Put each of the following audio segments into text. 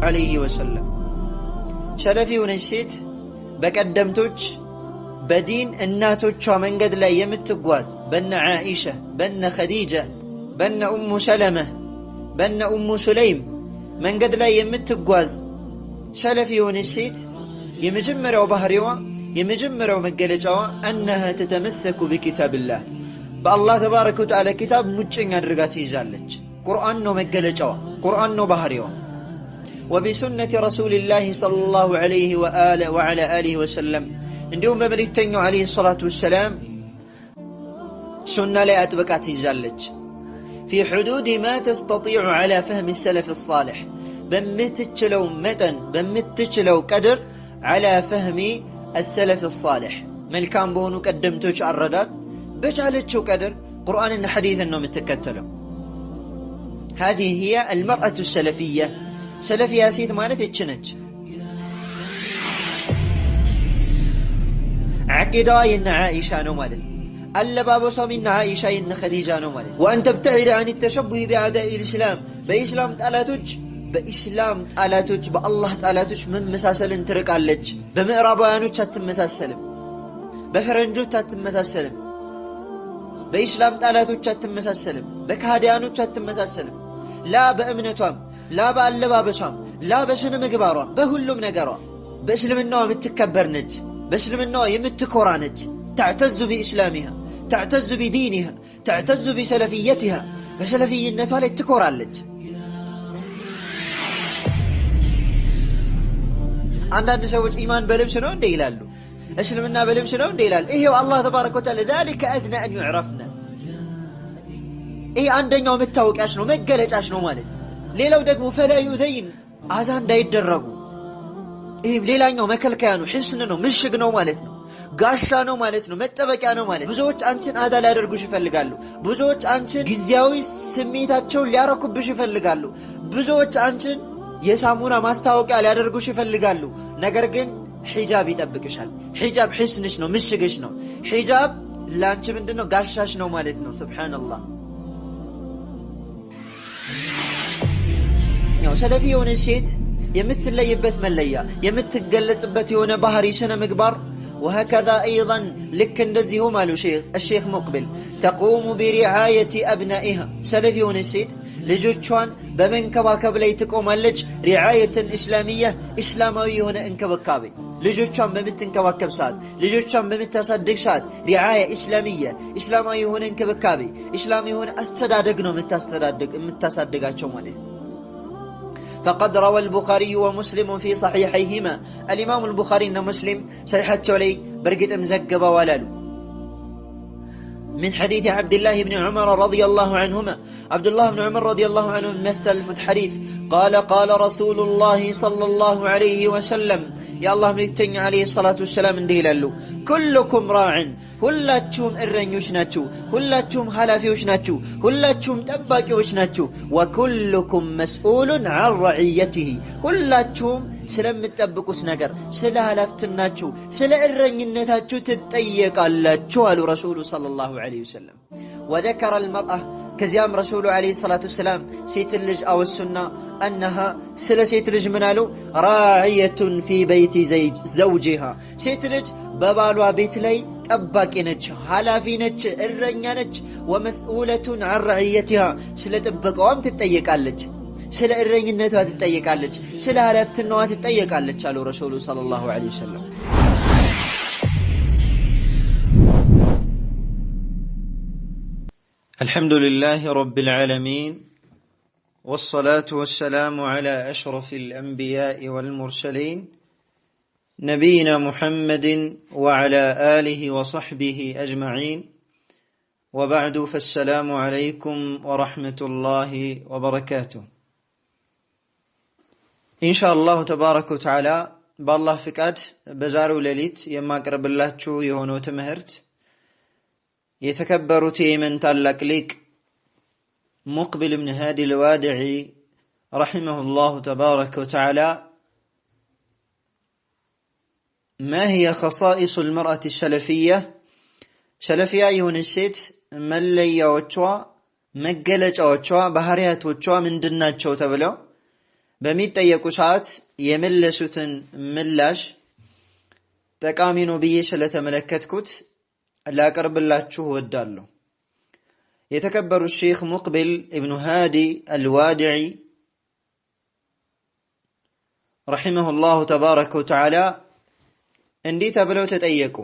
عليه وسلم شلفي ونشيت بقدمتوች بدين እናቶቿ መንገድ ላይ የምትጓዝ በነ ዓኢሻ በነ ኸዲጃ በነ ኡሙ ሰለማ በነ ኡሙ ሱለይም መንገድ ላይ የምትጓዝ ሸለፊ ونشيت የመጀመሪያው ባህሪዋ የመጀመሪያው መገለጫዋ انها تتمسك بكتاب الله بالله تبارك وتعالى كتاب ሙጭኝ አድርጋ ትይዛለች ቁርአን ነው መገለጫዋ ቁርአን ነው ባህሪዋ وبسنة رسول الله صلى الله عليه وعلى آله وسلم እንዲሁም በመልእክተኛው عليه الصلاة والسلام ሱና ላይ አጥብቃ ትይዛለች في حدود ما تستطيع على فهم السلف الصالح بمتچلو متن بمتچلو قدر على فهم السلف الصالح መልካም በሆኑ ቀደምቶች አረዳድ በቻለችው قدر قرآنና ሐዲስን ነው የምትከተለው هذه هي المرأة السلفية سلفية سيت ማለት እችነች عقيدة ين عائشة ነው ማለት አለባበሷም ين عائشة ين خديجة ነው ማለት وأن تبتعد عن التشبه بأعداء الإسلام በኢስላም ጠላቶች በአላህ ጠላቶች መመሳሰልን ትርቃለች በምዕራባውያኖች አትመሳሰልም በፈረንጆች አትመሳሰልም በኢስላም ጠላቶች አትመሳሰልም በካህዲያኖች አትመሳሰልም ላ በእምነቷም ላ በአለባበሷም ላ በስነ ምግባሯ በሁሉም ነገሯ በእስልምናዋ የምትከበር ነች በእስልምናዋ የምትኮራ ነች تعتز بإسلامها تعتز بدينها تعتز بسلفيتها በሰለፊይነቷ ላይ ትኮራለች አንዳንድ ሰዎች ኢማን በልብስ ነው እንደ ይላሉ እስልምና በልብስ ነው እንደ ይላል ይሄው አላህ ተባረከ ወተዓላ ذلك ادنى ان يعرفنا ይሄ አንደኛው መታወቂያሽ ነው መገለጫሽ ነው ማለት ሌላው ደግሞ فلا يذين አዛ እንዳይደረጉ ይሄ ሌላኛው መከልከያ ነው ህስን ነው ምሽግ ነው ማለት ነው ጋሻ ነው ማለት ነው መጠበቂያ ነው ማለት ብዙዎች አንቺን አዳ ሊያደርጉሽ ይፈልጋሉ ብዙዎች አንቺን ጊዜያዊ ስሜታቸው ሊያረኩብሽ ይፈልጋሉ ብዙዎች አንቺን የሳሙና ማስታወቂያ ሊያደርጉሽ ይፈልጋሉ ነገር ግን ሒጃብ ይጠብቅሻል ሒጃብ ህስንሽ ነው ምሽግሽ ነው ሒጃብ ላንቺ ምንድነው ጋሻሽ ነው ማለት ነው ሱብሃንአላህ ያው ሰለፊ የሆነ ሴት የምትለይበት መለያ የምትገለጽበት የሆነ ባህሪ ስነ ምግባር وهكذا أيضا لك እንደዚሁ ማሉ الشيخ مقبل تقوم برعاية أبنائها سلفي ونسيت ልጆቿን በመንከባከብ ላይ ትቆማለች رعاية إسلامية إسلامዊ የሆነ እንክብካቤ ልጆቿን በምትንከባከብ ሰዓት ልጆቿን በምታሳድግ ሰዓት رعاية إسلامية إسلامዊ የሆነ እንክብካቤ إسلامي የሆነ አስተዳደግ ነው የምታሳድጋቸው ማለት ነው فقد روى البخاري ومسلم في صحيحيهما الإمام البخاري ومسلم صحيحته لي برقت مزقبة ولالو من حديث عبد الله بن عمر رضي الله عنهما عبد الله بن عمر رضي الله عنه مستلف حديث قال رسول الله صلى الله عليه وسلم يا الله ملكتني عليه الصلاة والسلام انديه لالو كلكم راع ሁላችሁም እረኞች ናችሁ ሁላችሁም ሐላፊዎች ናችሁ ሁላችሁም ጠባቂዎች ናችሁ ወኩልኩም መስኡሉን عن رعيته ሁላችሁም ስለምትጠብቁት ነገር ስለ ሐላፍትናችሁ ስለ እረኝነታችሁ ትጠየቃላችሁ አሉ ረሱሉ ሰለላሁ ዐለይሂ ወሰለም وذكر المرأة كزيام رسول عليه الصلاة والسلام سيت اللج أو السنة أنها سلا سيت اللج منالو راعية في بيت زوجها سيت اللج ببالوا بيت لي ጠባቂ ነች ሐላፊ ነች እረኛ ነች ومسؤولة عن رعيتها ስለ ጥበቃዋም ትጠየቃለች ስለ እረኝነቷ ትጠየቃለች ስለ ሐላፍትናዋ ትጠየቃለች አሉ ረሱሉ ሰለላሁ ዐለይሂ ወሰለም الحمد لله رب العالمين والصلاة والسلام على أشرف الأنبياء والمرسلين نبينا محمد وعلى آله وصحبه أجمعين وبعد فالسلام عليكم ورحمة الله وبركاته إن شاء الله تبارك وتعالى بالله فكاد بزارو لليت يما قرب الله شو يهونو تمهرت يتكبروا تيمن تالك ليك مقبل من هادي الوادعي رحمه الله تبارك وتعالى ما هي خصائص المرأة السلفية سلفية يهون السيت ملياوچوا مگلچاوچوا ባህሪያቶቿ ምንድናቸው ተብለው በሚጠየቁ ሰዓት የመለሱትን ምላሽ ጠቃሚ ነው ብዬ ስለተመለከትኩት ላቀርብላችሁ እወዳለሁ። የተከበሩ ሼኽ ሙቅቢል ኢብኑ ሃዲ አልዋዲዒ ረሒመሁላሁ ተባረከ ወተዓላ እንዲህ ተብለው ተጠየቁ።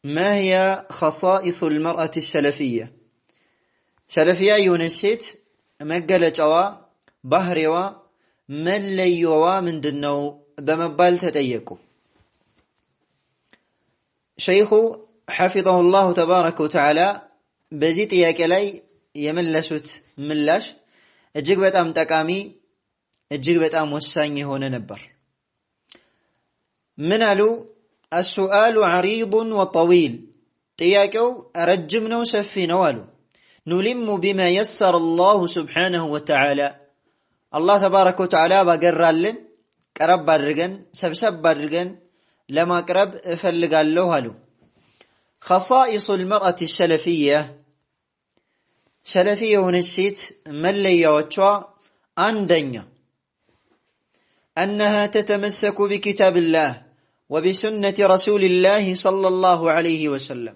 ማ ሂየ ኸሳኢሱ አልመርአቲ ሰለፊያ፣ ሰለፊያ የሆነች ሴት መገለጫዋ፣ ባህሪዋ፣ መለዮዋ ምንድነው በመባል ተጠየቁ። ሸይኹ ሐፊዘሁላሁ ተባረከ ወተዓላ በዚህ ጥያቄ ላይ የመለሱት ምላሽ እጅግ በጣም ጠቃሚ፣ እጅግ በጣም ወሳኝ የሆነ ነበር። ምን አሉ? السؤال عريض وطويل، ጥያቄው ረጅም ነው ሰፊ ነው አሉ። نلم بما يسر الله سبحانه وتعالى، አላህ ተባረከ ወተዓላ ባገራልን ቀረብ አድርገን ሰብሰብ አድርገን ለማቅረብ እፈልጋለሁ አሉ። خصائص المرأة السلفية، ሰለፊ የሆነች ሴት መለያዎቿ አንደኛ أنها تتمسك بكتاب الله وبسنة رسول الله صلى الله عليه وسلم،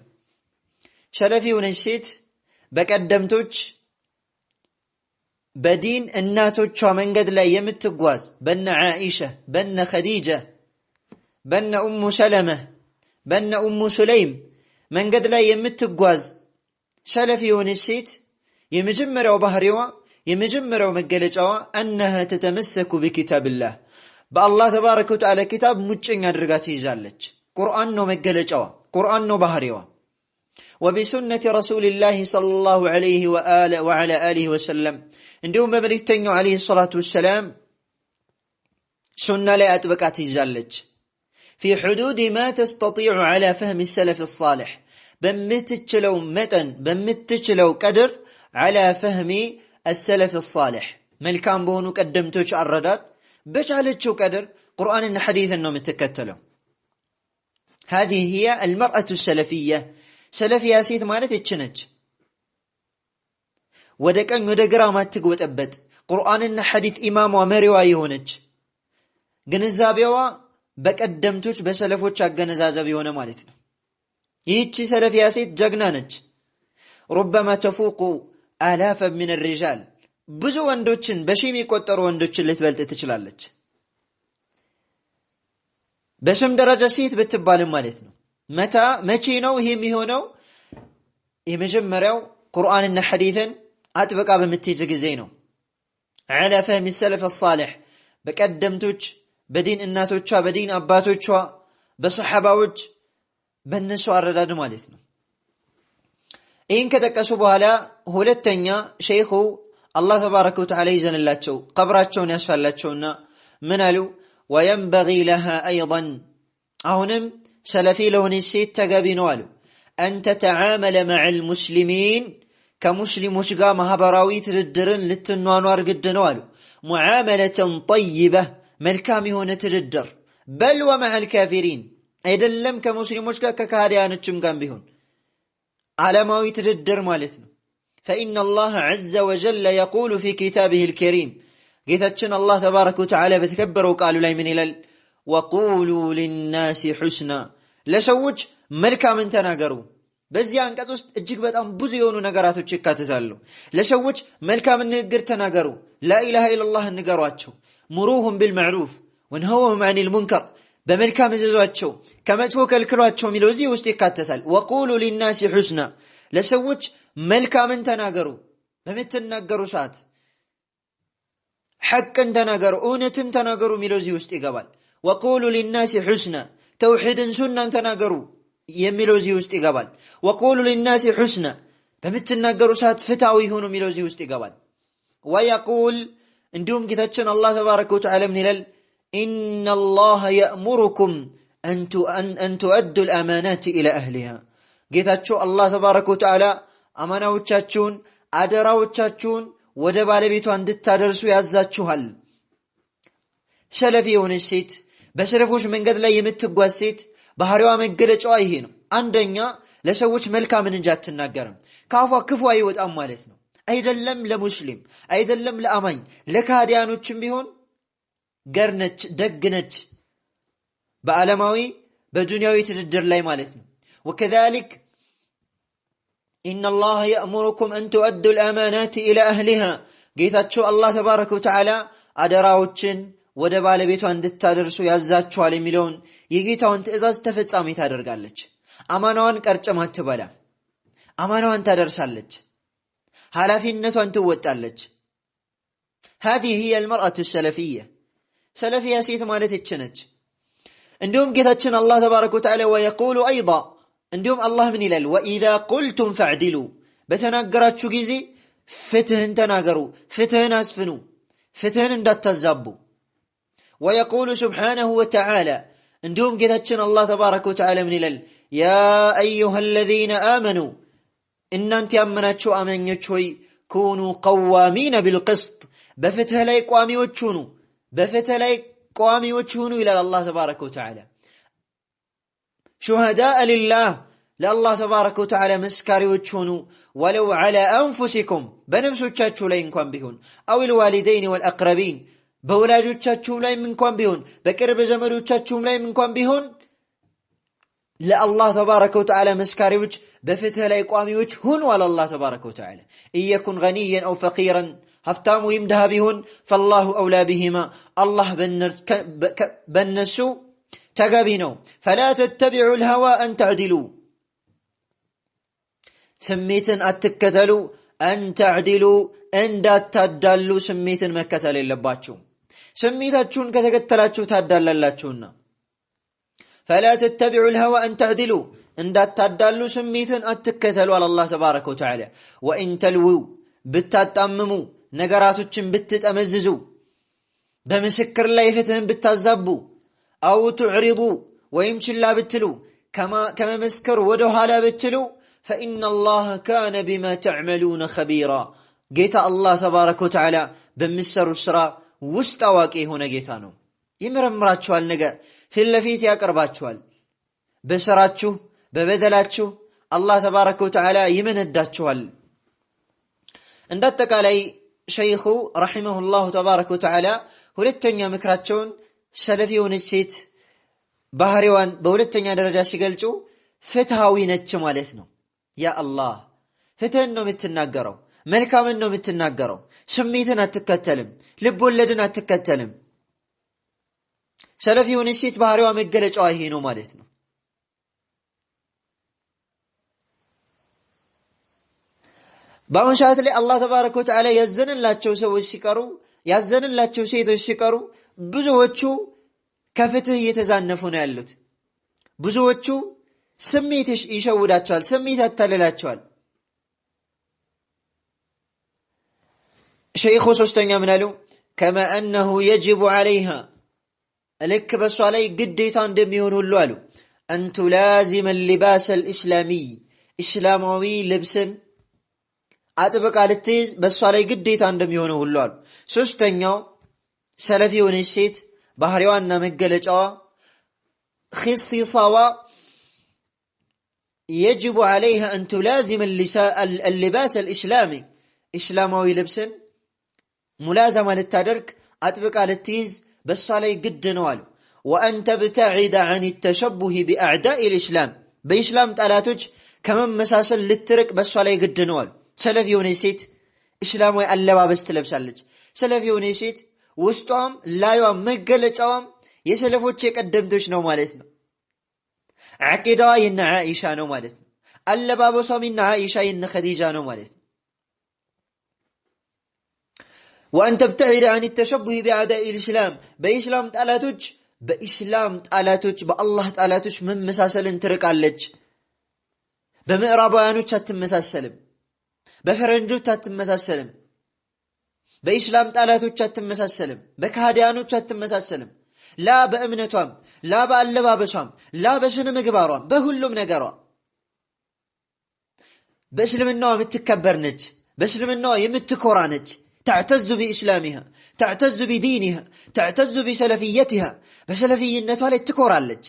ሰለፊ የሆነች ሴት በቀደምቶች በዲን እናቶቿ መንገድ ላይ የምትጓዝ በነ ዓኢሻ፣ በነ ኸዲጃ፣ በነ ኡሙ ሰለመ፣ በነ ኡሙ ሱለይም መንገድ ላይ የምትጓዝ ሰለፊ የሆነች ሴት የመጀመሪያው ባህሪዋ የመጀመሪያው መገለጫዋ أنها تتمسك بكتاب الله، በአላህ ተባረከ ወተዓላ ኪታብ ሙጭኝ አድርጋ ትይዛለች። ቁርአን ነው መገለጫዋ፣ ቁርአን ነው ባህሪዋ። وبسنة رسول الله صلى الله عليه وعلى آله وسلم، እንዲሁም በመልእክተኛው عليه الصلاة والسلام ሱና ላይ አጥብቃ ትይዛለች። في حدود ما تستطيع على فهم السلف الصالح، በምትችለው መጠን በምትችለው ቀድር على فهم السلف الصالح، መልካም በሆኑ ቀደምቶች አረዳድ በቻለችው ቀድር ቁርአንና ሐዲስን ነው የምትከተለው። هذه هي المرأة السلفية، ሰለፊያ ሴት ማለት እቺ ነች። ወደ ቀኝ ወደ ግራ ማትግወጠበት ቁርአንና ሐዲስ ኢማሟ መሪዋ የሆነች ግንዛቤዋ በቀደምቶች በሰለፎች አገነዛዘብ የሆነ ማለት ነው። ይህቺ ሰለፊያ ሴት ጀግና ነች። ربما تفوق آلافا من الرجال، ብዙ ወንዶችን በሺህ የሚቆጠሩ ወንዶችን ልትበልጥ ትችላለች። በስም ደረጃ ሴት ብትባልም ማለት ነው። መቼ ነው ይሄ የሚሆነው? የመጀመሪያው ቁርአንና ሐዲስን አጥብቃ በምትይዝ ጊዜ ነው። على فهم السلف الصالح، በቀደምቶች በዲን እናቶቿ በዲን አባቶቿ በሰሐባዎች በእነሱ አረዳድ ማለት ነው። ይህን ከጠቀሱ በኋላ ሁለተኛ ሸይኹ አላህ ተባረከ ወተዓላ ይዘንላቸው ቀብራቸውን ያስፋላቸውና ምን አሉ? وينبغي لها أيضا، አሁንም ሰለፊ ለሆነች ሴት ተገቢ ነው አሉ أن تتعامل مع المسلمين، ከሙስሊሞች ጋር ማህበራዊ ትድድርን ልትኗኗር ግድ ነው አሉ። معاملة طيبة፣ መልካም የሆነ ትድድር። بل ومع الكافرين، አይደለም ከሙስሊሞች ጋር ከካህዲያኖችም ጋር ቢሆን ዓለማዊ ትድድር ማለት ነው። فإن الله عز وجل يقول في كتابه الكريم، ጌታችን አላህ ተባረከ ወተዓላ በተከበረው ቃሉ ላይ ምን ይላል? وقولوا للناس حسنا፣ ለሰዎች መልካምን ተናገሩ። በዚህ አንቀጽ ውስጥ እጅግ በጣም ብዙ የሆኑ ነገራቶች ይካተታሉ። ለሰዎች መልካም ንግግር ተናገሩ፣ ላኢላሃ ኢላላህ ንገሯቸው። ሙሩሁም ቢልማዕሩፍ ወንሀውሁም ዐኒል ሙንከር፣ በመልካም እዘዟቸው ከመጥፎ ከልክሏቸው የሚለው እዚህ ውስጥ ይካተታል። ወቁሉ ሊናሲ ሑስና፣ ለሰዎች መልካምን ተናገሩ። በምትናገሩ ሰዓት ሐቅን ተናገሩ፣ እውነትን ተናገሩ የሚለው እዚህ ውስጥ ይገባል። ወቁሉ ሊናሲ ሑስና፣ ተውሂድን ሱናን ተናገሩ የሚለው እዚህ ውስጥ ይገባል። ወቁሉ ሊናሲ ሑስና፣ በምትናገሩ ሰዓት ፍትሃዊ ሁኑ የሚለው እዚህ ውስጥ ይገባል። ወየቁል፣ እንዲሁም ጌታችን አላህ ተባረከ ወተዓላ ምን ይላል? إن الله يأمركم أن تؤدوا الأمانات إلى أهلها، ጌታችሁ አላህ ተባረከ ወተዓላ አማናዎቻችሁን አደራዎቻችሁን ወደ ባለቤቷ እንድታደርሱ ያዛችኋል። ሰለፊ የሆነች ሴት በሰለፎች መንገድ ላይ የምትጓዝ ሴት ባህሪዋ መገለጫዋ ይሄ ነው። አንደኛ ለሰዎች መልካምን እንጂ አትናገርም፣ ከአፏ ክፉ አይወጣም ማለት ነው። አይደለም ለሙስሊም አይደለም ለአማኝ ለካዲያኖችም ቢሆን ገርነች ደግነች በዓለማዊ በዱንያዊ ትድድር ላይ ማለት ነው وكذلك إن الله يأمركم أن تؤدوا الأمانات إلى أهلها ጌታችሁ አላህ ተባረከ ወተዓላ አደራዎችን ወደ ባለቤቷ እንድታደርሱ ያዛችኋል የሚለውን የጌታውን ትእዛዝ ተፈጻሚ ታደርጋለች አማናዋን ቀርጨም አትበላ አማናዋን ታደርሳለች ኃላፊነቷን ትወጣለች هذه هي المرأة السلفية سلفية ሴት ማለት እችነች እንዲሁም ጌታችን አላህ ተባረከ ወተዓላ ويقول أيضا እንዲሁም አላህ ምን ይላል وإذا قلتم فاعدلوا በተናገራችሁ ጊዜ ፍትህን ተናገሩ ፍትህን አስፍኑ ፍትህን እንዳታዛቡ ويقول سبحانه وتعالى እንዲሁም ጌታችን አላህ ተባረከ ወተዓላ ምን ይላል يا أيها الذين آمنوا እናንተ ያመናችሁ አማኞች ሆይ كونوا قوامين بالقسط በፍትህ ላይ ቋሚዎች ሁኑ በፍትህ ላይ ቋሚዎች ሁኑ ይላል አላህ ተባረከ ወተዓላ شهداء لله ለአላህ ተባረከ ወተዓላ መስካሪዎች ሁኑ ولو على أنفسكم በነፍሶቻችሁ ላይ እንኳን ቢሆን أو الوالدين والأقربين በወላጆቻችሁም ላይ እንኳን ቢሆን በቅርብ ዘመዶቻችሁም ላይ እንኳን ቢሆን ለአላህ ተባረከ ወተዓላ መስካሪዎች በፍትህ ላይ ቋሚዎች ሁኑ አለ አላህ ተባረከ ወተዓላ إيكن غنيا أو فقيرا ሀብታም ወይም ድሃ ቢሆን فالله أولى بهما አላህ በእነሱ ተገቢ ነው فلا تتبعوا الهوى أن تعدلوا ስሜትን አትከተሉ أن تعدلوا እንዳታዳሉ ስሜትን መከተል የለባችሁ ስሜታችሁን ከተከተላችሁ ታዳላላችሁና فلا تتبعوا الهوى أن تعدلوا እንዳታዳሉ ስሜትን አትከተሉ አለ አላህ ተባረከ ወተዓላ وإن تلووا ብታጣምሙ ነገራቶችን ብትጠመዝዙ በምስክር ላይ ፍትህን ብታዛቡ أو تعرضوا ወይም ችላ ብትሉ ከመመስከር ወደ ኋላ ብትሉ فإن الله كان بما تعملون خبيرا ጌታ አላህ ተባረከ ወተዓላ በሚሰሩ ስራ ውስጥ አዋቂ የሆነ ጌታ ነው ይመረምራችኋል ነገር ፊት ለፊት ያቀርባችኋል በስራችሁ በበደላችሁ አላህ ተባረከ ወተዓላ ይመነዳችኋል እንደተቃላይ ሸይኹ ረሂመሁላህ ተባረከ ወተዓላ ሁለተኛ ምክራቸውን ሰለፊ የሆነች ሴት ባህሪዋን በሁለተኛ ደረጃ ሲገልጹ ፍትሃዊ ነች ማለት ነው ያ አላህ ፍትህን ነው የምትናገረው መልካምን ነው የምትናገረው ስሜትን አትከተልም ልብ ወለድን አትከተልም ሰለፊ የሆነች ሴት ባህሪዋ መገለጫዋ ይሄ ነው ማለት ነው በአሁኑ ሰዓት ላይ አላህ ተባረከ ወተዓላ ያዘነላቸው ሰዎች ሲቀሩ ያዘነላቸው ሴቶች ሲቀሩ ብዙዎቹ ከፍትህ እየተዛነፉ ነው ያሉት ብዙዎቹ ስሜት ይሸውዳቸዋል ስሜት ያታልላቸዋል ሸይኹ ሶስተኛ ምን አሉ كما أنه يجب عليها لك بس علي قديتا እንደሚሆን ሁሉ አሉ أن تلازم اللباس الإسلامي إسلامي لبسن አጥብቃ ልትይዝ በሷ ላይ ግዴታ እንደሚሆን ሁሉ አሉ ሶስተኛው ሰለፊ የሆነች ሴት ባህሪዋና መገለጫዋ خصيصዋ يجب عليها أن تلازم اللباس الإسلامي إسلامي لبسن ملازمة للتدرك أطبق للتيز بس علي قد نوال وأن تبتعد عن التشبه بأعداء الإسلام بإسلام تألاتج كمان مساسل للترك بس علي قد نوال سلفي ونسيت إسلامي اللبا بس تلبسالج سلفي ونسيت وسطهم لا يوم مقلج أوام يسلفو تشيك قدمتوش نو مالتنا عقيدة ين عائشة نو مالتنا اللبا بصام ين عائشة ين خديجة نو مالتنا وأن تبتعد عن التشبه بأعداء الإسلام بإسلام تألاتوج بالله تألاتوج من مساسل ترك علج بمئرابيانو تاتم مساسلم بفرنجو تاتم مساسلم بإسلام تألاتوج تاتم مساسلم بكهاديانو تاتم مساسلم لا بأمنتهم لا بألبابشهم لا بشن مقبارهم بهلهم نقروا بسلم النوم التكبرنج بسلم النوم يمتكورانج تعتز بإسلامها تعتز بدينها تعتز بسلفيتها بسلفينتها لتكورالج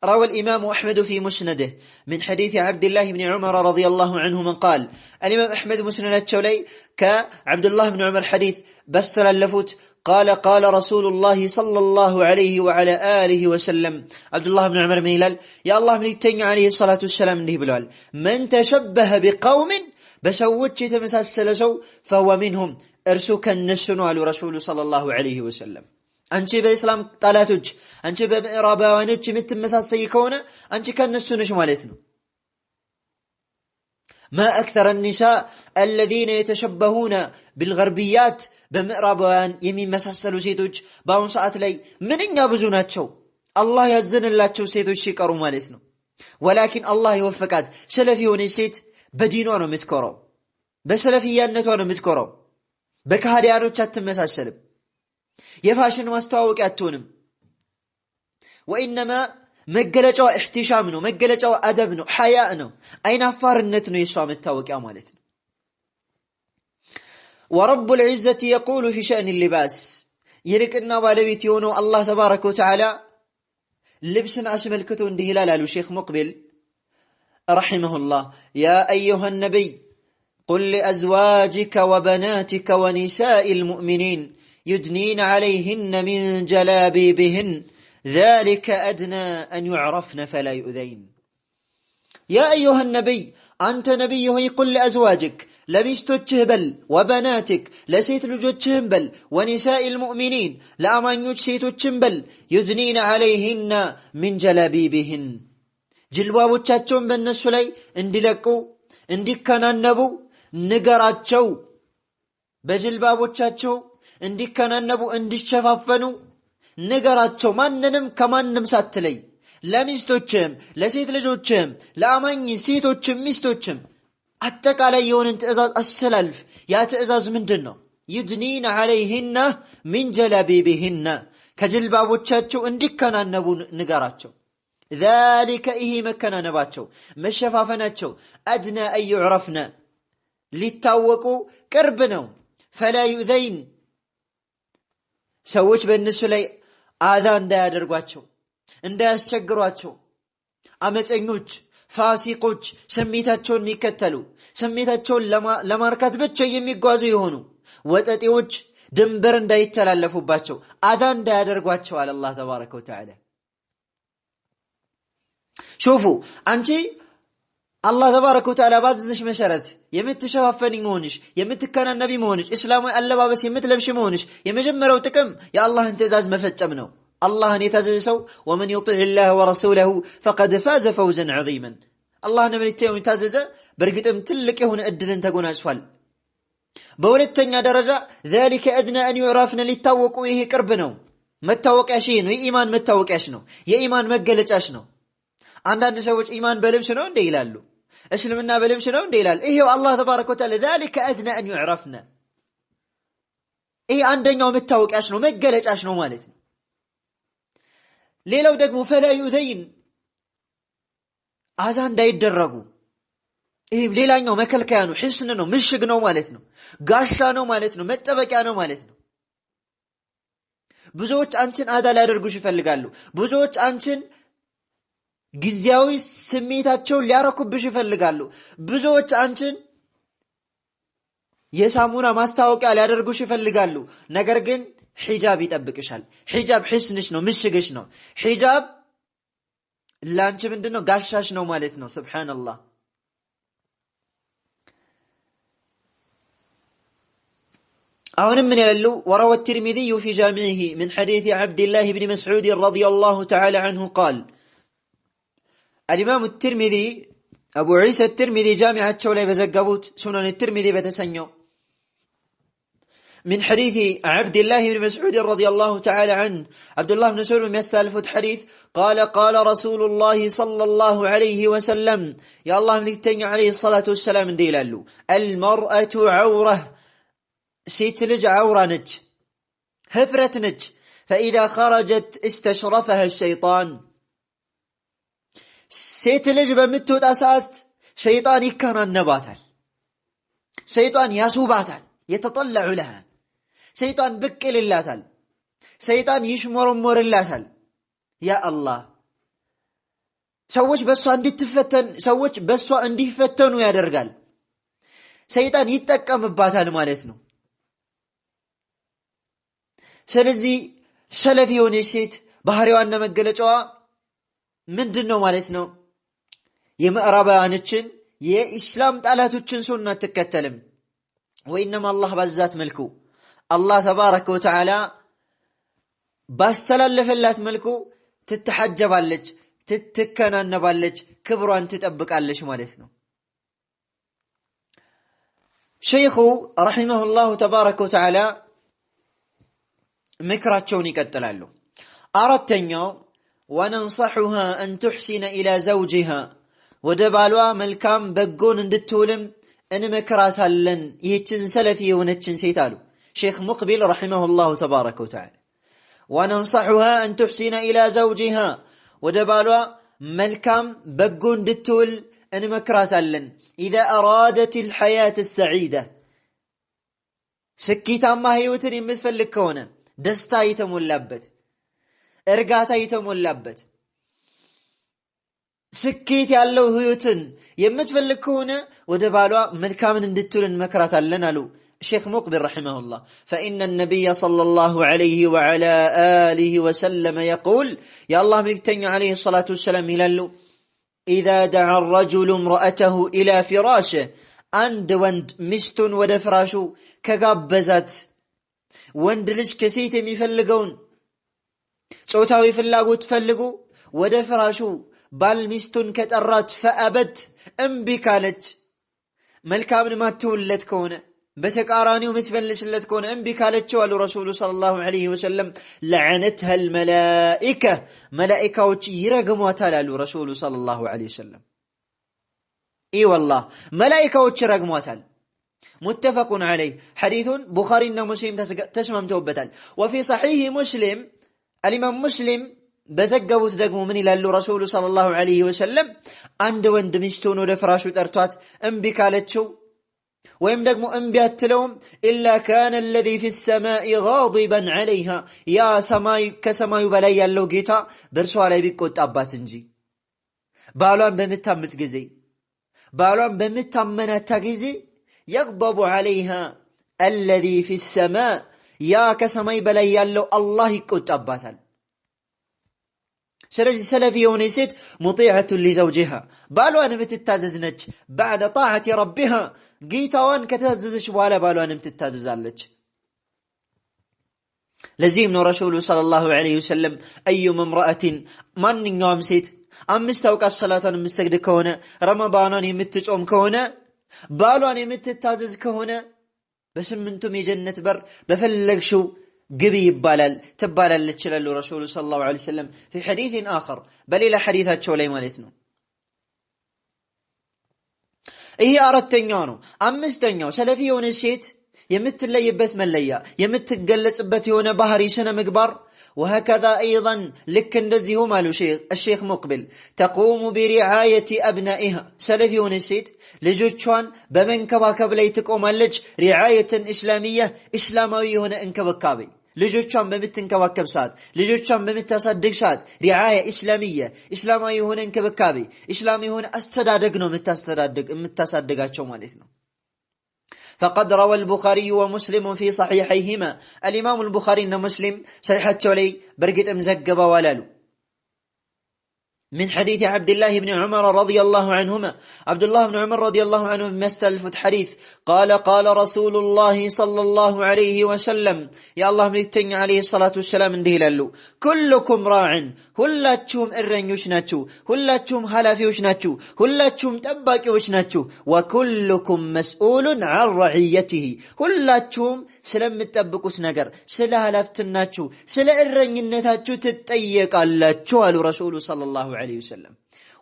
روى الإمام أحمد في مسنده من حديث عبد الله بن عمر رضي الله عنه من قال الإمام أحمد مسند الشولي كعبد الله بن عمر حديث بستر اللفوت قال رسول الله صلى الله عليه وعلى آله وسلم عبد الله بن عمر من هلال يا الله من يتنع عليه الصلاة والسلام نه بلوال من تشبه بقوم بسوتش تمساسل سو فهو منهم ارسوك النسن على رسول صلى الله عليه وسلم አንቺ በእስላም ጣላቶች አንቺ በምዕራባውያኖች የምትመሳሰይ ከሆነ አንቺ ከነሱ ነሽ ማለት ነው ما اكثر النساء الذين يتشبهون بالغربيات በምዕራባውያን የሚመሳሰሉ ሴቶች በአሁኑ ሰዓት ላይ ምንኛ ብዙ ናቸው አላህ ያዘነላቸው ሴቶች ሲቀሩ ማለት ነው ولكن الله يوفقات ሰለፊ ሆነች ሴት በዲኗ ነው የምትኮራው በሰለፊያነቷ ነው የምትኮራው በካህዲያኖች አትመሳሰልም የፋሽን ማስተዋወቂያ አትሆንም ወኢንማ መገለጫው احتشام ነው መገለጫው አደብ ነው ሐያ ነው አይናፋርነት ነው የሷ መታወቂያ ማለት ነው ورب العزة يقول في شأن اللباس يلقنا ባለቤት የሆነው አላህ ተባረከ ወተዓላ ልብስን አስመልክቶ እንዲህ ይላል አሉ ሼክ ሙቅቢል رحمه الله يا أيها النبي قل لأزواجك وبناتك ونساء المؤمنين يدنين عليهن من جلابيبهن ذلك أدنى أن يعرفن فلا يؤذين يا أيها النبي أنت نبي قل لأزواجك لمستوجه بل وبناتك لسيت لجوجهم بل ونساء المؤمنين لأمان يجسيتوجهم بل يدنين عليهن من جلابيبهن جلبابوچاچون በእነሱ ላይ እንዲለቁ እንዲከናነቡ ንገራቸው በጅልባቦቻቸው እንዲከናነቡ እንዲሸፋፈኑ ንገራቸው ማንንም ከማንም ሳትለይ ለሚስቶችም ለሴት ልጆችም ለአማኝ ሴቶችም ሚስቶችም አጠቃላይ የሆነን ትእዛዝ አሰላልፍ ያ ትእዛዝ ምንድነው يدنين عليهن من جلابيبهن ከጅልባቦቻቸው እንዲከናነቡ ንገራቸው ذلك إيه መከናነባቸው መሸፋፈናቸው أدنى أن يعرفن ሊታወቁ ቅርብ ነው فلا يؤذين ሰዎች በእነሱ ላይ አዛ እንዳያደርጓቸው እንዳያስቸግሯቸው አመፀኞች ፋሲቆች ስሜታቸውን የሚከተሉ ስሜታቸውን ለማርካት ብቻ የሚጓዙ የሆኑ ወጠጤዎች ድንበር እንዳይተላለፉባቸው አዛ እንዳያደርጓቸው አለ አላህ ተባረከ ወተዓላ شوفوا አንቺ አላህ ተባረከ ወተዓላ ባዘዘሽ መሰረት የምትሸፋፈኝ መሆንሽ የምትከናነቢ መሆንሽ እስላማዊ አለባበስ የምትለብሽ መሆንሽ የመጀመሪያው ጥቅም የአላህን ትእዛዝ መፈጸም ነው አላህን የታዘዘ ሰው ومن يطع الله ورسوله فقد فاز فوزا عظيما አላህን የታዘዘ በርግጥም ትልቅ የሆነ እድልን ተጎናጽፏል በሁለተኛ ደረጃ ذلك ادنى ان يعرفن ሊታወቁ ይሄ ቅርብ ነው መታወቂያሽ ነው የኢማን መታወቂያሽ ነው የኢማን መገለጫሽ ነው አንዳንድ ሰዎች ኢማን በልብስ ነው እንደ ይላሉ እስልምና በልብስ ነው እንደ ይላል ይሄው አላህ ተባረከ ወተዓላ ذلك ادنى ان يعرفن ይሄ አንደኛው መታወቂያሽ ነው መገለጫሽ ነው ማለት ነው ሌላው ደግሞ فلا يؤذين አዛ እንዳይደረጉ ይሄ ሌላኛው መከልከያ ነው ህስን ነው ምሽግ ነው ማለት ነው ጋሻ ነው ማለት ነው መጠበቂያ ነው ማለት ነው ብዙዎች አንቺን አዳ ሊያደርጉሽ ይፈልጋሉ ብዙዎች አንቺን ጊዜያዊ ስሜታቸውን ሊያረኩብሽ ይፈልጋሉ ብዙዎች አንቺን የሳሙና ማስታወቂያ ሊያደርጉሽ ይፈልጋሉ ነገር ግን ሒጃብ ይጠብቅሻል ሒጃብ ህስንሽ ነው ምሽግሽ ነው ሒጃብ ላንቺ ምንድነው ጋሻሽ ነው ማለት ነው ሱብሃንአላህ أولا من يلو وروى الترمذي في جامعه من حديث عبد الله بن مسعود رضي الله تعالى عنه قال الإمام الترمذي أبو عيسى الترمذي جامعة شولي بزقبوت سنن الترمذي بتسنيو من حديث عبد الله بن مسعود رضي الله تعالى عنه عبد الله بن مسعود يستلفت حديث قال رسول الله صلى الله عليه وسلم يا الله ملكتني عليه الصلاة والسلام ديلالو المرأة عورة ست لج عورة نج هفرة نج فإذا خرجت استشرفها الشيطان ست لج بمتوت أساس شيطان يكن النباتل شيطان يسوباتل يتطلع لها شيطان بكل اللاتل شيطان يشمر اللاتل يا الله ሰዎች በሷ እንዲፈተኑ ያደርጋል። ሰይጣን ይጠቀምባታል ማለት ነው። ስለዚህ ሰለፊ የሆነች ሴት ባህሪዋና መገለጫዋ ምንድነው ማለት ነው? የምዕራባውያኖችን የኢስላም ጣላቶችን ሱና አትከተልም። ወይንም አላህ ባዛት መልኩ አላህ ተባረከ ወተዓላ ባስተላለፈላት መልኩ ትተሐጀባለች፣ ትከናነባለች፣ ክብሯን ትጠብቃለች ማለት ነው። ሸይኹ ረሒመሁላሁ ተባረከ ወተዓላ ምክራቸውን ይቀጥላሉ። አራተኛው ወነንصحها أن تحسن إلى زوجها ወደ ባሏ መልካም በጎን እንድትውልም እንመክራታለን ይህችን ሰለፊ የሆነችን ሴት አሉ ሼክ ሙቅቢል ረሒመሁላሁ ተባረከ ወተዓላ። ወነንصحها أن تحسن إلى زوجها ወደ ባሏ መልካም በጎን እንድትውል እንመክራታለን إذا أرادت الحياة السعيدة ስኬታማ ህይወትን የምትፈልግ ከሆነ ደስታ የተሞላበት እርጋታ የተሞላበት ስኬት ያለው ህይወትን የምትፈልግ ከሆነ ወደ ባሏ መልካምን እንድትውል እንመክራታለን አሉ ሼክ ሙቅቢል ረሒመሁላህ። فإن النبي صلى الله عليه وعلى آله وسلم يقول يا الله ملكتني عليه الصلاة والسلام ይላሉ إذا دعا الرجل امرأته إلى فراشه አንድ ወንድ ሚስቱን ወደ ፍራሹ ከጋበዛት ወንድ ልጅ ከሴት የሚፈልገውን ጾታዊ ፍላጎት ፈልጉ ወደ ፍራሹ ባል ሚስቱን ከጠራት ፈአበት እምቢ ካለች መልካምን ማትውለት ከሆነ በተቃራኒው ምትፈልስለት ከሆነ እምቢ ካለችው አሉ ረሱሉ ሰለላሁ ዐለይሂ ወሰለም لعنتها الملائكة መላእክቶች ይረግሟታል አሉ ረሱሉ ሰለላሁ ዐለይሂ ወሰለም። والله ملائكة رقموتال متفق عليه حديث بخاري ومسلم تسمم توبتال. وفي صحيح مسلم الإمام مسلم بزقبوت دقمو من إلى الرسول صلى الله عليه وسلم عند وند مستون ودفراشو ترتوات انبكالتشو ويم دقمو انبيات لهم إلا كان الذي في السماء غاضبا عليها يا سماي كسماي بلاي اللو جيتا برسو علي بيكوت أباتنجي بالوان بمتامت جزي ባሏን በመታመናታ ጊዜ يغضب عليها الذي في السماء ያ ከሰማይ በላይ ያለው አላህ ይቆጣባታል። ስለዚህ ሰለፊ የሆነ ሴት ሙጢዐቱ لزوجها ባሏን የምትታዘዝ ነች። بعد طاعة ربها ጌታዋን ከታዘዘች በኋላ ባሏን የምትታዘዛለች። ለዚህም ነው ረሱሉ ሰለላሁ ዐለይሂ ወሰለም أيما امرأة ማንኛውም ሴት አምስት አውቃት ሰላቷን የምትሰግድ ከሆነ ረመዳንን የምትጾም ከሆነ ባሏን የምትታዘዝ ከሆነ በስምንቱም የጀነት በር በፈለግሽው ግቢ ይባላል ትባላለች ይላሉ ረሱሉ ሰለላሁ ዐለይሂ ወሰለም في حديث آخر በሌላ ሐዲታቸው ላይ ማለት ነው። ይሄ አራተኛው ነው። አምስተኛው ሰለፊ የሆነ ሴት የምትለይበት መለያ የምትገለጽበት የሆነ ባህሪ ስነ ምግባር وهكذا أيضا لك እንደዚሁ ማሉ الشيخ مقبل تقوم برعاية أبنائها سلفي ونسيت ልጆቿን በመንከባከብ ላይ ትቆማለች። رعاية إسلامية إسلامዊ ሆነ እንክብካቤ ልጆቿን በምትንከባከብ ሰዓት ልጆቿን በምታሳድግ ሰዓት رعاية إسلامية إسلامዊ ሆነ እንክብካቤ إسلامي ሆነ አስተዳደግ ነው የምታሳድጋቸው ማለት ነው። فقد روى البخاري ومسلم في صحيحيهما الإمام البخاري ومسلم صحيحته لي برقت مزقبا ولالو من حديث عبد الله بن عمر رضي الله عنهما عبد الله بن عمر رضي الله عنه مستلفت حديث قال رسول الله صلى الله عليه وسلم يا الله ملكتني عليه الصلاة والسلام انديه لالو كلكم راع ሁላችሁም እረኞች ናችሁ ሁላችሁም ሐላፊዎች ናችሁ ሁላችሁም ጠባቂዎች ናችሁ وكلكم مسؤول عن رعيته ሁላችሁም ስለምትጠብቁት ነገር ስለ ሐላፍትናችሁ ስለ እረኝነታችሁ ትጠየቃላችሁ አሉ ረሱሉ ሰለላሁ ዐለይሂ ወሰለም።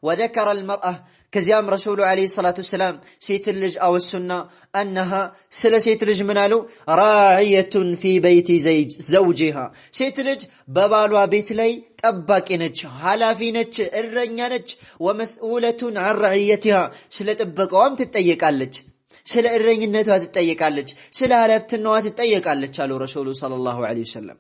وذكر المرأة كزيام رسول عليه الصلاة والسلام سيت اللج أو السنة أنها سيت اللج منالو راعية في بيت زوجها سيت اللج ببالوا بيت لي تباك نج حلافي نج الرنيا نج ومسؤولة عن رعيتها سلا تباك وام تتأيك علج سلا الرنيا تتأيك علج سلا هلافتنوا تتأيك علج قالوا رسول صلى الله عليه وسلم.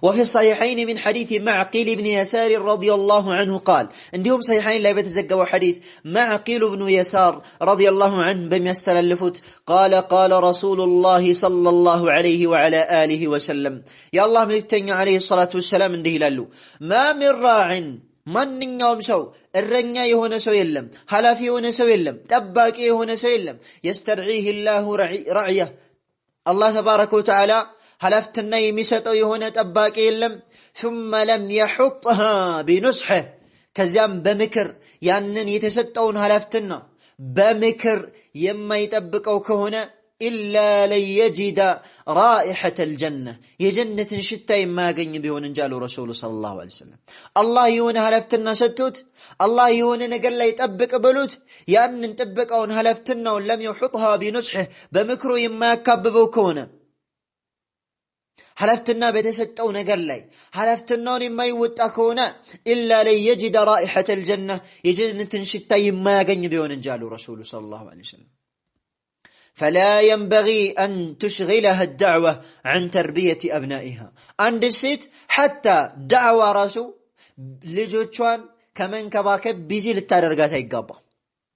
وفي الصحيحين من حديث معقل بن يسار رضي الله عنه قال عندهم صحيحين لا يتزقوا حديث معقل بن يسار رضي الله عنه بمستلفت قال قال رسول الله صلى الله عليه وعلى آله وسلم يا الله ملكتني عليه الصلاة والسلام انده لالو ما من راع ማንኛውም ሰው እረኛ የሆነ ሰው የለም ሐላፊ የሆነ ሰው የለም ጠባቂ የሆነ ሰው የለም يسترعيه الله رعيه الله تبارك وتعالى ሐላፍትና የሚሰጠው የሆነ ጠባቂ የለም ثم لم يحطها بنصحه ከዚያም በምክር ያንን የተሰጠውን ሐላፍትና በምክር የማይጠብቀው ከሆነ إلا ليجد رائحة الجنة يجنة شتى ما يغني بيون انجالو رسول صلى الله عليه وسلم الله يهون هلفتنا ستوت الله يهون نقل لا يطبق بلوت يان نطبق اون هلفتنا ولم يحطها بنصحه بمكرو يما يكببو كونه هلفتنا بتسطو نقل لا هلفتنا يما يوطا كونه إلا ليجد رائحة الجنة يجنة شتى ما يغني بيون انجالو رسول صلى الله عليه وسلم فلا ينبغي أن تشغلها الدعوة عن تربية أبنائها عند الست حتى دعوة راسو لجوچوان كمن كباكب بيزي للتدرجات يقابا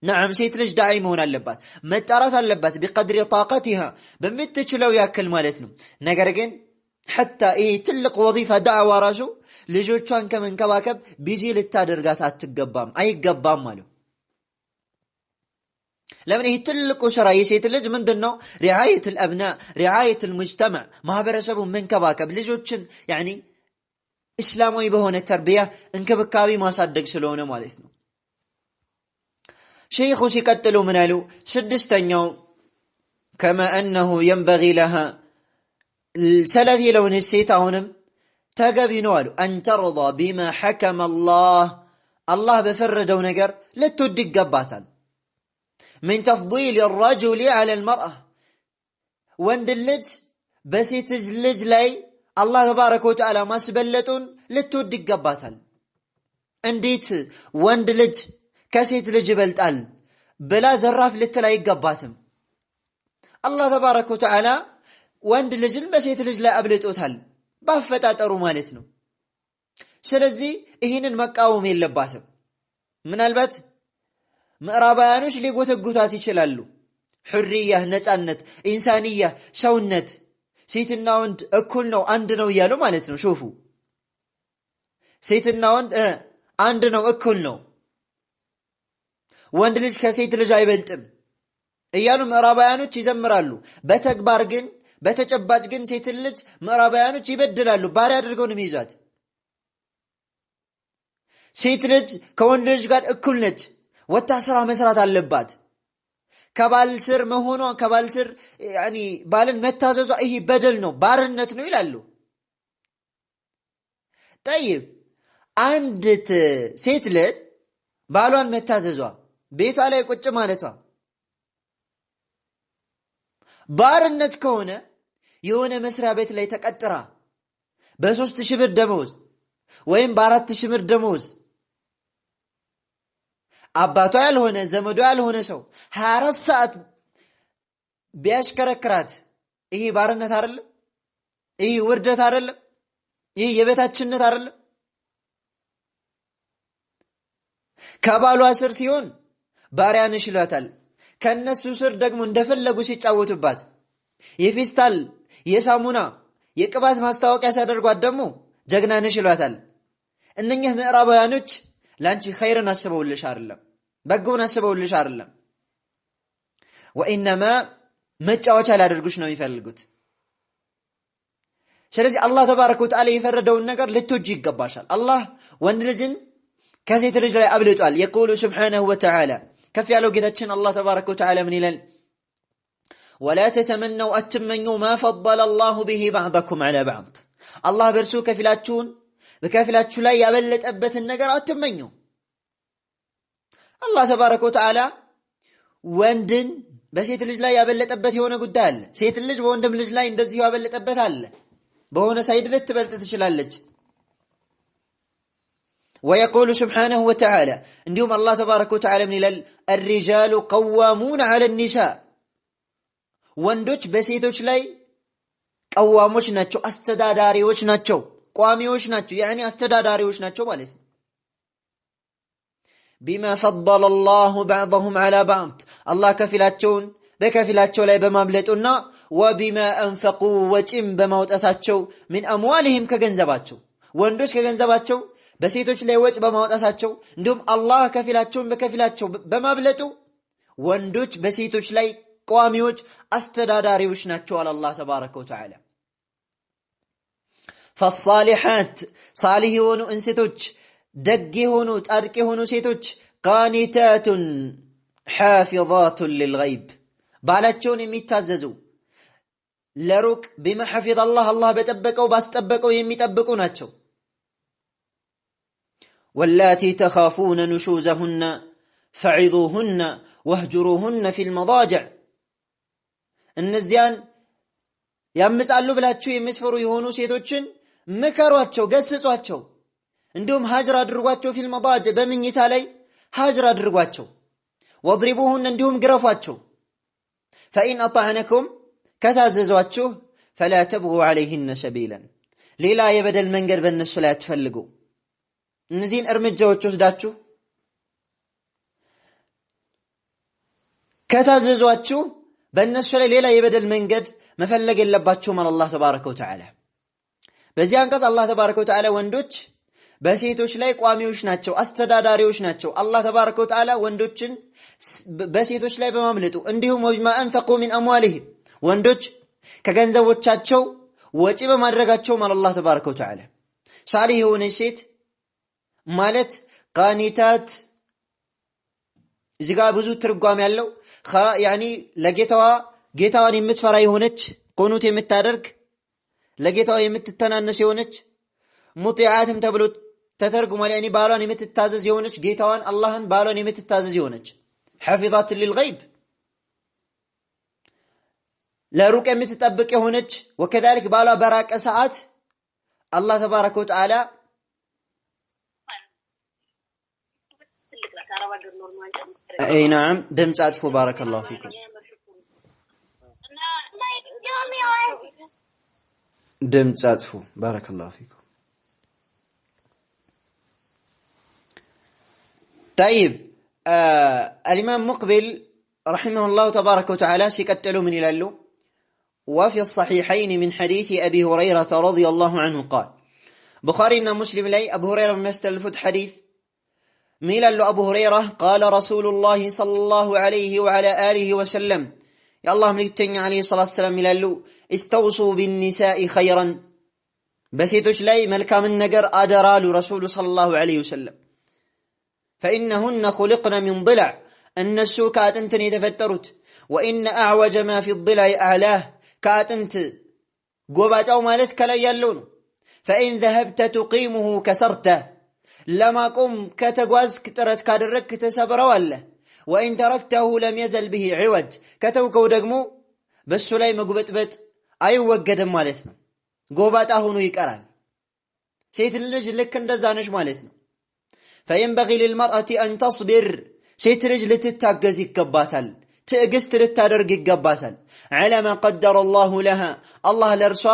نعم سيت لج داعي مهون اللبات متعرات اللبات بقدر طاقتها بمتشلو ياكل مالتنا نقرقن حتى تلق وظيفة دعوة راسو لجوچوان كمن كباكب بيزي للتدرجات تقبام أي قبام مالو لمن يتلقوا شرايي سيتلج من دنو رعاية الأبناء رعاية المجتمع ما برسبهم من كباكب لجوتشن يعني إسلامي بهون التربية انكبكابي ما صدق سلونه مالتنا شيخ سيقتلوا منالو سدستنيو كما أنه ينبغي لها السلفي لو نسيتهونم تقبي نوالو أن ترضى بما حكم الله بفردو نقر لتودق قباتا من تفضيل الرجل على المرأة واندلج بسيت اللج لي الله تبارك وتعالى ما سبلتون لتودق قباتل انديت واندلج كسيت لجبلتال بلا زراف لتلاي قباتم الله تبارك وتعالى واندلج بسيت اللج لا أبلتوتال بافتاترو مالتنو سلزي اهين مقاوم يلباتم من البت ምዕራባውያኖች ሊጎተጉታት ይችላሉ حريه ነጻነት ኢንሳንያ ሰውነት ሴትና ወንድ እኩል ነው አንድ ነው ይያሉ ማለት ነው ሹፉ ሴትና ወንድ አንድ ነው እኩል ነው ወንድ ልጅ ከሴት ልጅ አይበልጥም እያሉ ምዕራባውያኖች ይዘምራሉ በተግባር ግን በተጨባጭ ግን ሴት ልጅ ምዕራባውያኖች ይበድላሉ ባሪያ አድርገው ነው የሚይዟት ሴት ልጅ ከወንድ ልጅ ጋር እኩል ነች ወጣ ስራ መስራት አለባት ከባል ስር መሆኗ ከባል ስር يعني ባልን መታዘዟ ይሄ በደል ነው ባርነት ነው ይላሉ طيب አንዲት ሴት ልጅ ባሏን መታዘዟ ቤቷ ላይ ቁጭ ማለቷ ባርነት ከሆነ የሆነ መስሪያ ቤት ላይ ተቀጥራ በ3000 ብር ደሞዝ ወይም በ4000 ብር ደሞዝ አባቷ ያልሆነ ዘመዷ ያልሆነ ሰው 24 ሰዓት ቢያሽከረክራት ይሄ ባርነት አይደለም ይሄ ውርደት አይደለም ይሄ የበታችነት አይደለም ከባሏ ስር ሲሆን ባሪያ ነሽ ይላታል ከነሱ ስር ደግሞ እንደፈለጉ ሲጫወቱባት የፌስታል የሳሙና የቅባት ማስታወቂያ ሲያደርጓት ደግሞ ጀግና ነሽ ይላታል እነኚህ ምዕራባውያኖች ላንቺ ኸይርን አስበውልሽ አይደለም በጎን አስበውልሽ አይደለም ወኢንማ መጫወቻ ላደርጉሽ ነው የሚፈልጉት ስለዚህ አላህ ተባረከ ወተዓላ የፈረደውን ነገር ልትወጂ ይገባሻል አላህ ወንድ ልጅን ከሴት ልጅ ላይ አብልጧል يقول سبحانه وتعالى ከፍ ያለው ጌታችን አላህ ተባረከ ወተዓላ ምን ይላል ولا تتمنوا اتمنوا ما فضل الله به بعضكم على بعض الله በርሱ በከፊላችሁ ላይ ያበለጠበትን ነገር አትመኙ አላህ ተባረከ ወተዓላ ወንድን በሴት ልጅ ላይ ያበለጠበት የሆነ ጉዳይ አለ ሴት ልጅ በወንድም ልጅ ላይ እንደዚህ ያበለጠበት አለ በሆነ ሳይድ ልትበልጥ ትችላለች ويقول سبحانه وتعالى እንዲሁም አላህ ተባረከ ወተዓላ ምን ይላል الرجال قوامون على النساء ወንዶች በሴቶች ላይ ቀዋሞች ናቸው አስተዳዳሪዎች ናቸው ቋሚዎች ናቸው ያኒ አስተዳዳሪዎች ናቸው ማለት ነው بما فضل الله بعضهم على بعض الله ከፊላቸውን በከፊላቸው ላይ በማብለጡና وبما انفقوا ወጪም በማውጣታቸው من اموالهم ከገንዘባቸው ወንዶች ከገንዘባቸው በሴቶች ላይ ወጭ በማውጣታቸው እንዲሁም አላህ ከፊላቸውን በከፊላቸው በማብለጡ ወንዶች በሴቶች ላይ ቋሚዎች አስተዳዳሪዎች ናቸው አለ አላህ ተባረከ ወተዓላ فالصالحات صالح የሆኑ እንስቶች ደግ የሆኑ ጻድቅ የሆኑ ሴቶች قانتات حافظات للغيب ባላቸውን የሚታዘዙ ለሩቅ بما حفظ الله الله በጠበቀው ባስጠበቀው የሚጠብቁ ናቸው واللاتي تخافون نشوزهن فعظوهن واهجروهن في المضاجع እነዚያን ያምጻሉ ብላችሁ የምትፈሩ የሆኑ ሴቶችን ምከሯቸው ገስጿቸው እንዲሁም ሀጅር አድርጓቸው في المضاجع በመኝታ ላይ ሀጅር አድርጓቸው واضربوهن እንዲሁም ግረፏቸው فإن أطعنكم كتاززواችሁ فلا تبغوا عليهن سبيلا ሌላ የበደል መንገድ በእነሱ ላይ አትፈልጉ እነዚህን እርምጃዎች ወስዳችሁ ከታዘዟችሁ በእነሱ ላይ ሌላ የበደል መንገድ መፈለግ የለባችሁም አላህ ተባረከ ወተዓላ በዚህ አንቀጽ አላህ ተባረከ ወተዓላ ወንዶች በሴቶች ላይ ቋሚዎች ናቸው አስተዳዳሪዎች ናቸው አላህ ተባረከ ወተዓላ ወንዶችን በሴቶች ላይ በማምለጡ እንዲሁም ወማ አንፈቁ من اموالهم ወንዶች ከገንዘቦቻቸው ወጪ በማድረጋቸው አላህ ተባረከ ወተዓላ ሳሊህ የሆነ ሴት ማለት ቃኒታት እዚህ ጋር ብዙ ትርጓሜ ያለው ያኒ ለጌታዋ ጌታዋን የምትፈራ የሆነች ቁኑት የምታደርግ ለጌታዋ የምትተናነስ የሆነች ሙጢዓትም ተብሎ ተተርጉሟል ያኒ ባሏን የምትታዘዝ የሆነች ጌታዋን አላህን ባሏን የምትታዘዝ የሆነች حافظات للغيب ለሩቅ የምትጠብቅ የሆነች وكذلك ባሏ በራቀ ሰዓት አላህ ተባረከ ወተዓላ اي نعم دمج عطفو بارك الله فيكم دمج عطفو بارك الله فيكم طيب الإمام مقبل رحمه الله تبارك وتعالى سيكتلوا من يلالو وفي الصحيحين من حديث أبي هريرة رضي الله عنه قال بخارينا مسلم لي أبو هريرة من استلفت حديث ميلال أبو هريرة قال رسول الله صلى الله عليه وعلى آله وسلم يا الله ملكتني عليه الصلاة والسلام ميلالو استوصوا بالنساء خيرا بسيتوش لي ملكا من نقر أدرال رسول صلى الله عليه وسلم فإنهن خلقن من ضلع النسو كاتنتني تفترت وإن أعوج ما في الضلع أعلاه كاتنت قوبات أو مالتك لا يلون فإن ذهبت تقيمه كسرته لما قم كتغواز كترت كادرك تسبروا الله وإن تركته لم يزل به عوج كتوكو دغمو بس لاي مغبطبط አይወገድም ማለት ነው ጎባጣ ሆኖ ይቀራል ሴት ልጅ ልክ እንደዛ ነሽ ማለት ነው فينبغي للمرأة أن تصبر ሴት ልጅ ልትታገዝ ይገባታል ትዕግስት ልታደርግ ይገባታል على ما قدر الله لها الله ለርሷ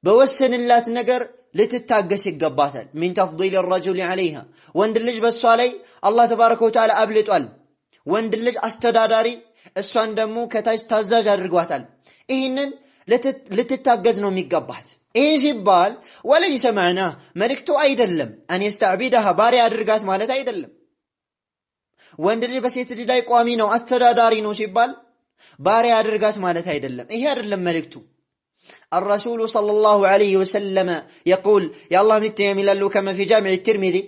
በወሰንላት ነገር ልትታገስ ይገባታል من تفضيل الرجل عليها ወንድ ልጅ በሷ ላይ አላህ ተባረከ ወተዓላ አብልጧል ወንድ ልጅ አስተዳዳሪ እሷን ደግሞ ከታች ታዛዥ አድርጓታል ይሄንን ልትታገዝ ነው የሚገባት ይሄ ሲባል ወለይሰ ማዕና መልክቱ አይደለም አን ይስተዕቢደሃ ባሪያ አድርጋት ማለት አይደለም ወንድ ልጅ በሴት ልጅ ላይ ቋሚ ነው አስተዳዳሪ ነው ሲባል ባሪያ አድርጋት ማለት አይደለም ይሄ አይደለም መልክቱ الرسول صلى الله عليه وسلم يقول يا الله متيم لالو كما في جامع الترمذي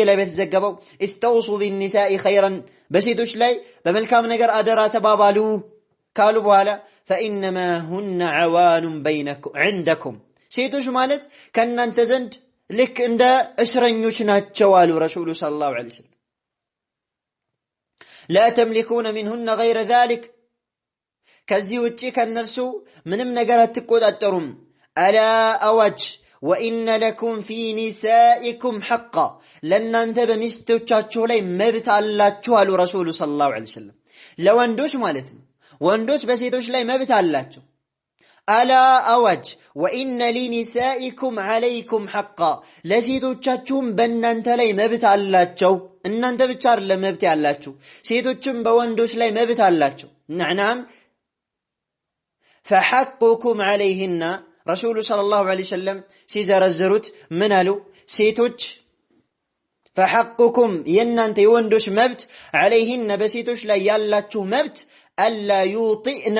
لا بتزغبوا استوصوا بالنساء خيرا بسيتوش لاي بملكام ነገር አደራ ተባባሉ ካሉ በኋላ فانما هن عوان بينكم عندكم ሴቶች ማለት ከናንተ ዘንድ ልክ እንደ እስረኞች ናቸው አሉ ረሱሉ ሰለላሁ ዐለይሂ ወሰለም لا تملكون منهن غير ذلك ከዚህ ውጪ ከነርሱ ምንም ነገር አትቆጣጠሩም አላ አዋጅ وان لكم في نسائكم حقا ለናንተ በሚስቶቻችሁ ላይ መብት አላችሁ አሉ ረሱሉ ሰለላሁ ዐለይሂ ወሰለም ለወንዶች ማለት ነው ወንዶች በሴቶች ላይ መብት አላቸው አላ አዋጅ ወኢነ ሊኒሳኢኩም ዐለይኩም ሐቃ ለሴቶቻችሁም በእናንተ ላይ መብት አላቸው። እናንተ ብቻ አይደለም መብት ያላችሁ፣ ሴቶችም በወንዶች ላይ መብት አላቸው። ነዓም ፈሐቁኩም ዐለይሂና ረሱሉ ሰለላሁ ዐለይሂ ወሰለም ሲዘረዝሩት ምን አሉ? ሴቶች ፈሐቁኩም የእናንተ የወንዶች መብት ዐለይሂነ በሴቶች ላይ ያላችሁ መብት አላ ዩጢእና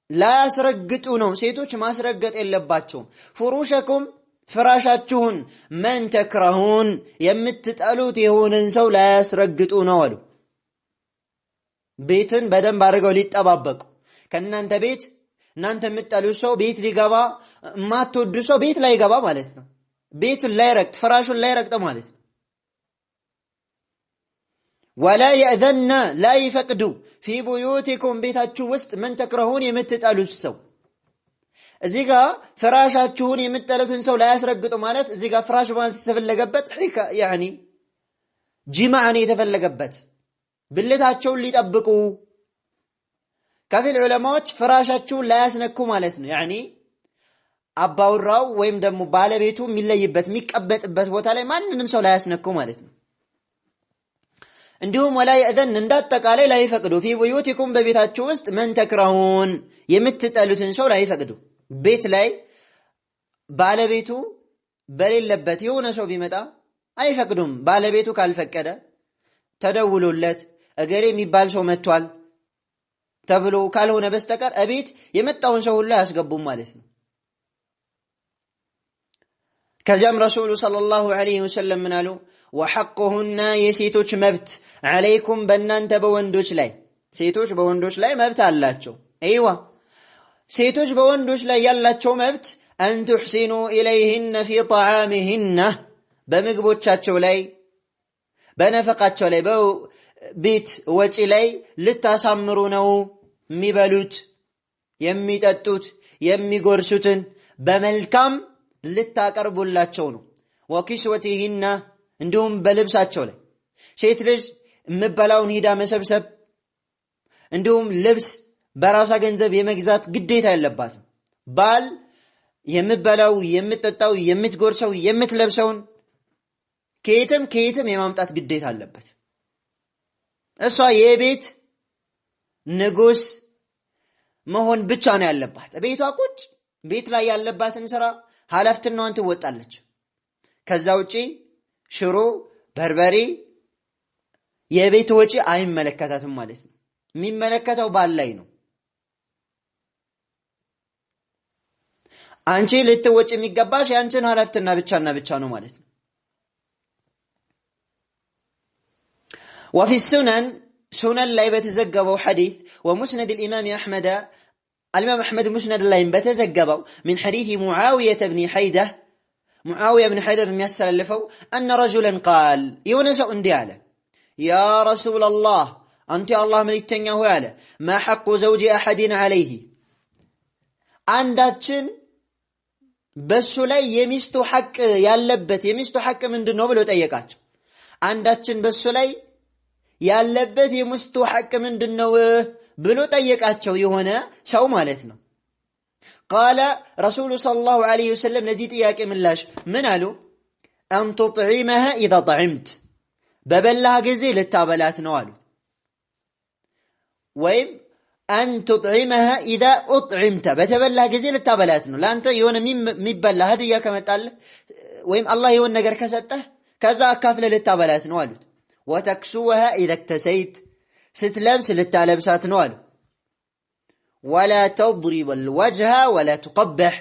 ላያስረግጡ ነው። ሴቶች ማስረገጥ የለባቸውም። ፍሩሸኩም ፍራሻችሁን መን ተክረሁን የምትጠሉት የሆነን ሰው ላያስረግጡ ነው አሉ። ቤትን በደንብ አድርገው ሊጠባበቁ ከእናንተ ቤት እናንተ የምትጠሉት ሰው ቤት ሊገባ የማትወዱ ሰው ቤት ላይ ገባ ማለት ነው። ቤቱን ላይ ረግጥ ፍራሹን ላይ ረግጥ ማለት ነው። ወላ የእዘና ላ ይፈቅዱ ፊ ቡዩቲኩም ቤታችሁ ውስጥ መን ተክረሁን የምትጠሉት ሰው። እዚህ ጋር ፍራሻችሁን የምትጠሉትን ሰው ላያስረግጡ ማለት እዚህ ጋር ፍራሽ ማለት የተፈለገበት ያኒ ጂማዕን የተፈለገበት ብልታቸውን ሊጠብቁ ከፊል ዑለማዎች ፍራሻችሁን ላያስነኩ ማለት ነው። ያኒ አባውራው ወይም ደግሞ ባለቤቱ የሚለይበት የሚቀበጥበት ቦታ ላይ ማንንም ሰው ላያስነኩ ማለት ነው። እንዲሁም ወላ የእዘን እንዳጠቃላይ ላይፈቅዱ ፊ ቡዩቲኩም በቤታችሁ ውስጥ መን ተክረሁን የምትጠሉትን ሰው ላይፈቅዱ። ቤት ላይ ባለቤቱ በሌለበት የሆነ ሰው ቢመጣ አይፈቅዱም። ባለቤቱ ካልፈቀደ ተደውሎለት እገሌ የሚባል ሰው መጥቷል ተብሎ ካልሆነ በስተቀር እቤት የመጣውን ሰው ሁሉ አያስገቡም ማለት ነው። ከዚያም ረሱሉ ሰለላሁ ዐለይሂ ወሰለም ምን አሉ? ወሐቁሁና የሴቶች መብት ዐለይኩም በእናንተ በወንዶች ላይ ሴቶች በወንዶች ላይ መብት አላቸው። አይዋ ሴቶች በወንዶች ላይ ያላቸው መብት አን ትሕሲኑ ኢለይሂነ ፊ ጠዓሚሂነ በምግቦቻቸው ላይ በነፈቃቸው ላይ በቤት ወጪ ላይ ልታሳምሩ ነው። የሚበሉት የሚጠጡት የሚጎርሱትን በመልካም ልታቀርቡላቸው ነው። ወኪስወቲሂነ እንዲሁም በልብሳቸው ላይ ሴት ልጅ የምበላውን ሂዳ መሰብሰብ እንዲሁም ልብስ በራሷ ገንዘብ የመግዛት ግዴታ የለባትም። ባል የምበላው የምትጠጣው የምትጎርሰው የምትለብሰውን ከየትም የማምጣት ግዴታ አለበት። እሷ የቤት ንጉስ መሆን ብቻ ነው ያለባት። ቤቷ ቁጭ ቤት ላይ ያለባትን ስራ ኃላፊነቷን ትወጣለች። ከዛ ውጪ ሽሮ በርበሬ የቤት ወጪ አይመለከታትም ማለት ነው። የሚመለከተው ባል ላይ ነው። አንቺ ልትወጪ የሚገባሽ ያንቺን ኃላፊነትና ብቻና ብቻ ነው ማለት ነው። وفي السنن سنن لا يتزجبوا حديث ومسند الإمام أحمد الإمام أحمد مسند لا يتزجبوا من حديث معاوية بن حيدة بن يسر اللفو أن رجلا قال يونس اندياله يا رسول الله أنت الله من التنيه على ما حق زوج أحدنا عليه عنداتشن በሱ ላይ የሚስቱ ሐቅ ያለበት የሚስቱ ሐቅ ምንድነው ብሎ ጠየቃቸው። አንዳችን በሱ ላይ ያለበት የሚስቱ ሐቅ ምንድነው ብሎ ጠየቃቸው የሆነ ሰው ማለት ነው። قال رسول صلى الله عليه وسلم ለዚህ ጥያቄ ምላሽ ምን አሉ? أن تطعمها إذا طعمت በበላህ ጊዜ ልታበላት ነው አሉ። ወይም أن تطعمها إذا أطعمت በተበላህ ጊዜ ልታበላት ነው። ላንተ የሆነ የሚበላ هديه ከመጣልህ ወይም አላህ የሆነ ነገር ከሰጠህ ከዛ አካፍለ ልታበላት ነው አሉት። وتكسوها إذا اكتسيت ስትለብስ ልታለብሳት ነው አሉ። ولا تضرب الوجه ولا تقبح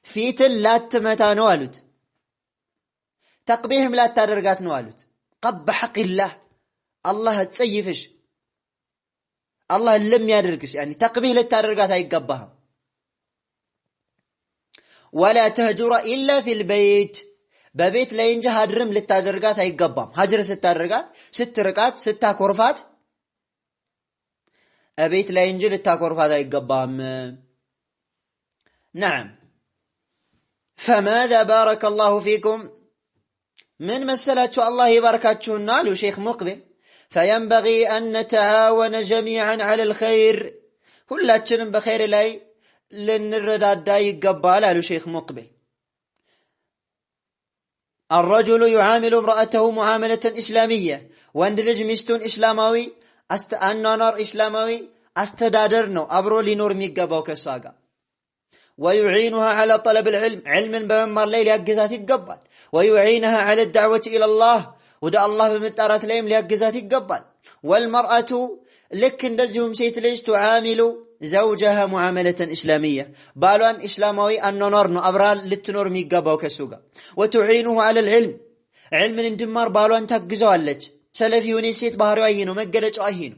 ፊትን ላትመታ ነው አሉት። ተቅቢህም ላታደርጋት ነው አሉት። قبح حق الله الله تصيفش الله لم يدركش يعني تقبيه للتدرجات አይገባህም። ولا تهجر إلا في البيت በቤት ላይ እንጂ ሀድርም ልታደርጋት አይገባም። ሀጅር ስታደርጋት ስትርቃት ስታኮርፋት ቤት ላይ እንጂ ልታኮርፋት አይገባም። نعم فماذا بارك الله فيكم من مسلاችሁ الله ይባርካችሁና አሉ ሼክ ሙቅቢል فينبغي أن نتعاون جميعا على الخير ሁላችንም በኸይር ላይ ልንረዳዳ ይገባል አሉ ሼክ ሙቅቢል። الرجل يعامل امرأته معاملة إسلامية وند لج مستون إسلاماوي أنونر إسلاماوي أستدادر نو أبرو لنور ميقباو كساقا ويعينها على طلب العلم علما بممر ليل يقزات يقبال ويعينها على الدعوة إلى الله ودى الله بمتارات ليم ليقزات يقبال والمرأة لك ندزهم سيت ليش تعامل زوجها معاملة إسلامية بالوان إسلاموي أنونر نو أبرال لتنور ميقباو كسوقا وتعينه على العلم علم اندمار بالوان تقزوا اللج سلفي ونسيت بهارو أهينو مقلج أهينو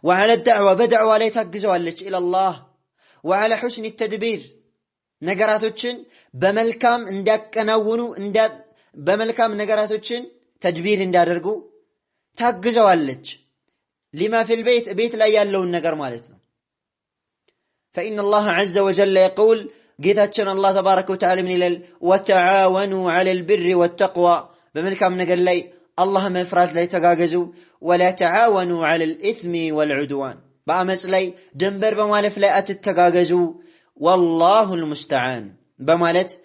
وعلى الدعوة بدعوة لي تقزوا اللج إلى الله وعلى حسن التدبير نقراتوچن بملكام انداك كناونو انداد بملكام نقراتوچن تدبير اندادرقو تقزوا اللج لما في البيت بيت لا يالو النقر مالتنا فإن الله عز وجل يقول قيتاتشن الله تبارك وتعالى من إلال وتعاونوا على البر والتقوى بملكام نقر لي الله مفرات لي تقاقزوا ولا تعاونوا على الإثم والعدوان بأمس لي دنبر بمالف لا أتتقاقزوا والله المستعان بمالت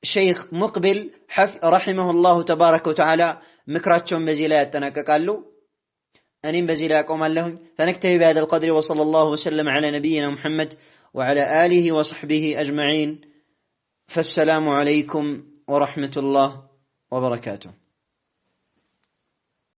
شيخ مقبل رحمه الله تبارك وتعالى مكراتشون بزيلا يتناكك قالوا أنين بزيلا أقوم لهم فنكتفي بهذا القدر وصلى الله وسلم على نبينا محمد وعلى آله وصحبه أجمعين فالسلام عليكم ورحمة الله وبركاته.